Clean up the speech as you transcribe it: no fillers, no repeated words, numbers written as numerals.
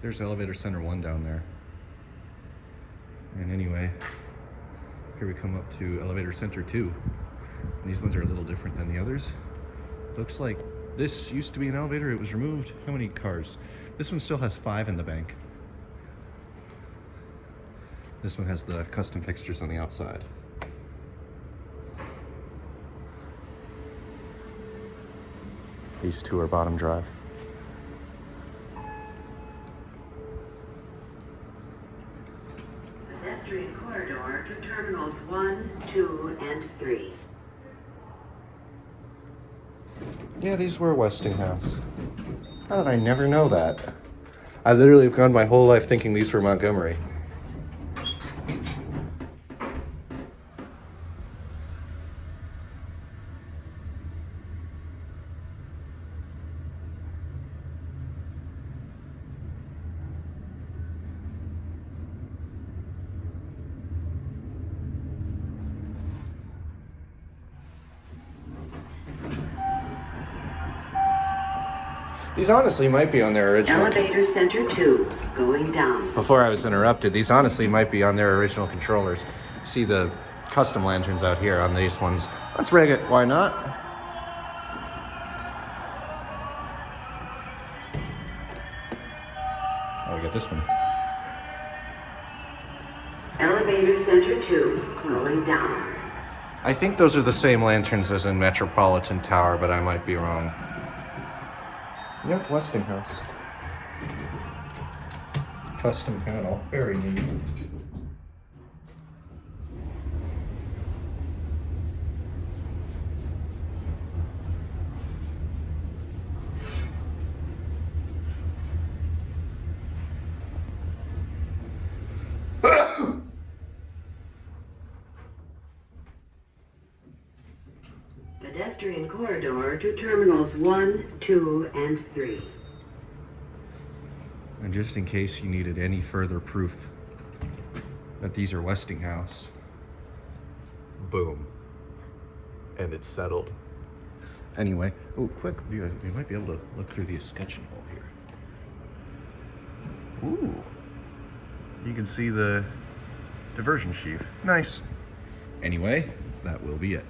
There's elevator center 1 down there. And anyway, here we come up to elevator center 2. And these ones are a little different than the others. Looks like this used to be an elevator, it was removed. How many cars? This one still has 5 in the bank. This one has the custom fixtures on the outside. These 2 are bottom drive. Pedestrian corridor to terminals 1, 2, and 3. Yeah, these were Westinghouse. How did I never know that? I literally have gone my whole life thinking these were Montgomery. These honestly might be on their original... Elevator center 2, going down. Before I was interrupted, these honestly might be on their original controllers. See the custom lanterns out here on these ones. Let's rig it, why not? Oh, we got this one. Elevator center 2, going down. I think those are the same lanterns as in Metropolitan Tower, but I might be wrong. Yep, Westinghouse. Custom panel, very neat. Pedestrian corridor to terminals 1, 2, and 3. And just in case you needed any further proof that these are Westinghouse, boom, and it's settled. Anyway, oh, quick view, you might be able to look through the escutcheon hole here. Ooh, you can see the diversion sheath. Nice. Anyway, that will be it.